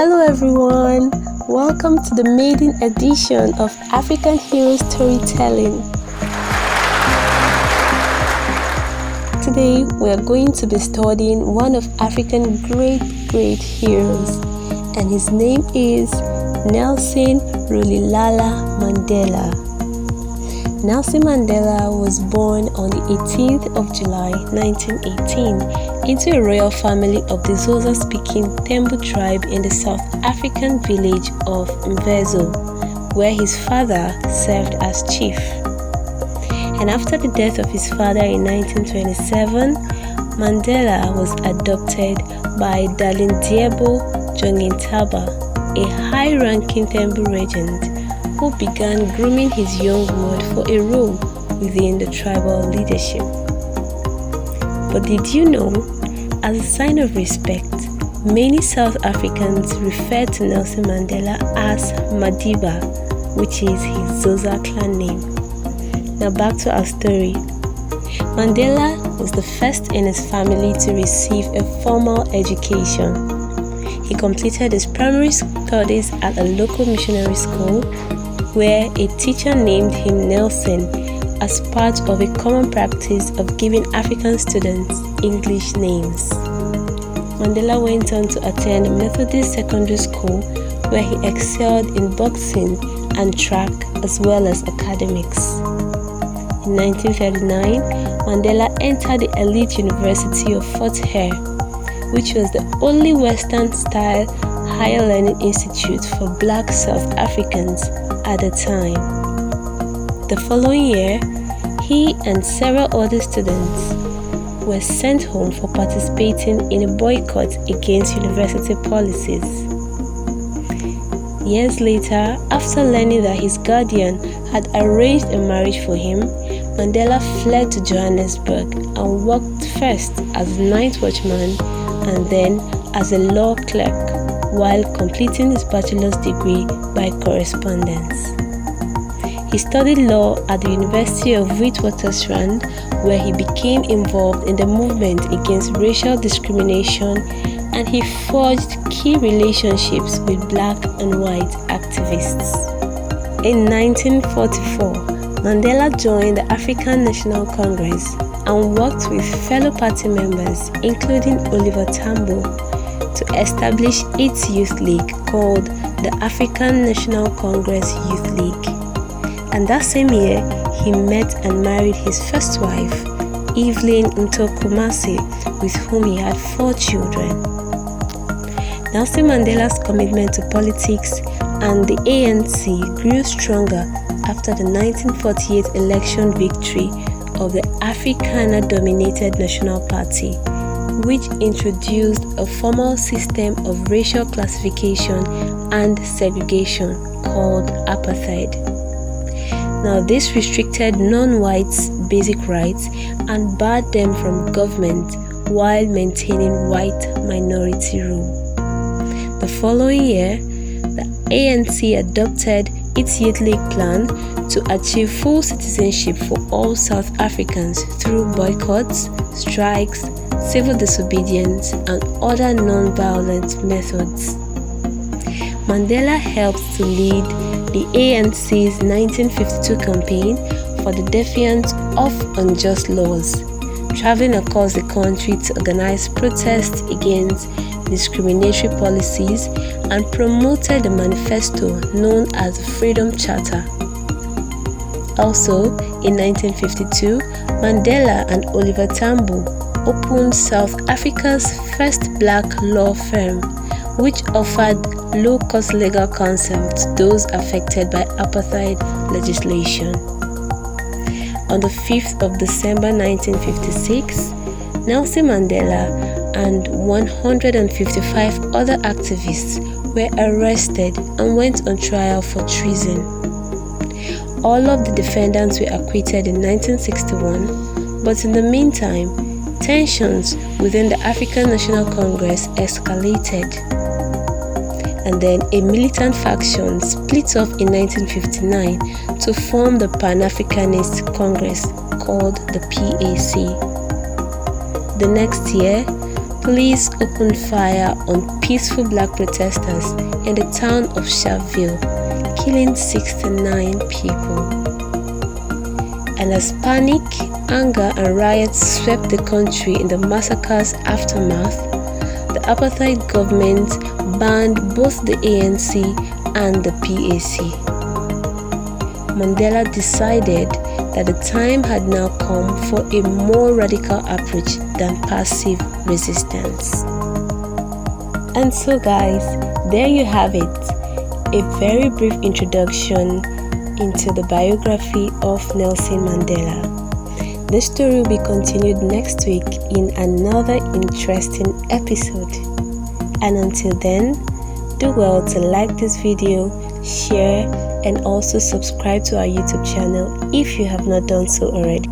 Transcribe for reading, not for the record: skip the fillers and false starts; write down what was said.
Hello everyone, welcome to the maiden edition of African Hero Storytelling. Today we are going to be studying one of Africa's great heroes, and his name is Nelson Rolihlahla Mandela. Nelson Mandela was born on the 18th of July 1918 into a royal family of the Xhosa-speaking Tembu tribe in the South African village of Mvezo, where his father served as chief. And after the death of his father in 1927, Mandela was adopted by Dalindyebo Jongintaba, a high-ranking Tembu regent, who began grooming his young ward for a role within the tribal leadership. But did you know, as a sign of respect, many South Africans refer to Nelson Mandela as Madiba, which is his Xhosa clan name. Now back to our story. Mandela was the first in his family to receive a formal education. He completed his primary studies at a local missionary school, where a teacher named him Nelson as part of a common practice of giving African students English names. Mandela went on to attend Methodist Secondary School, where he excelled in boxing and track as well as academics. In 1939, Mandela entered the elite University of Fort Hare, which was the only Western-style higher learning institute for Black South Africans at the time. The following year, he and several other students were sent home for participating in a boycott against university policies. Years later, after learning that his guardian had arranged a marriage for him, Mandela fled to Johannesburg and worked first as a night watchman and then as a law clerk, while completing his bachelor's degree by correspondence. He studied law at the University of Witwatersrand, where he became involved in the movement against racial discrimination, and he forged key relationships with black and white activists. In 1944, Mandela joined the African National Congress and worked with fellow party members, including Oliver Tambo, to establish its youth league called the African National Congress Youth League. And that same year, he met and married his first wife, Evelyn Ntokumase, with whom he had 4 children. Nelson Mandela's commitment to politics and the ANC grew stronger after the 1948 election victory of the Afrikaner-dominated National Party, which introduced a formal system of racial classification and segregation called apartheid. Now, this restricted non-whites' basic rights and barred them from government while maintaining white minority rule. The following year, the ANC adopted its Youth League plan to achieve full citizenship for all South Africans through boycotts, strikes, civil disobedience, and other non-violent methods. Mandela helped to lead the ANC's 1952 campaign for the defiance of unjust laws, traveling across the country to organize protests against discriminatory policies, and promoted the manifesto known as the Freedom Charter. Also, in 1952, Mandela and Oliver Tambo opened South Africa's first black law firm, which offered low-cost legal counsel to those affected by apartheid legislation. On the 5th of December 1956, Nelson Mandela and 155 other activists were arrested and went on trial for treason. All of the defendants were acquitted in 1961, but in the meantime, tensions within the African National Congress escalated. And then a militant faction split off in 1959 to form the Pan-Africanist Congress called the PAC. The next year, police opened fire on peaceful black protesters in the town of Sharpeville, killing 69 people. And as panic, anger, and riots swept the country in the massacre's aftermath, the apartheid government banned both the ANC and the PAC. Mandela decided that the time had now come for a more radical approach than passive resistance. And so guys, there you have it, a very brief introduction into the biography of Nelson Mandela. The story will be continued next week in another interesting episode. And until then, do well to like this video, share, and also subscribe to our YouTube channel if you have not done so already.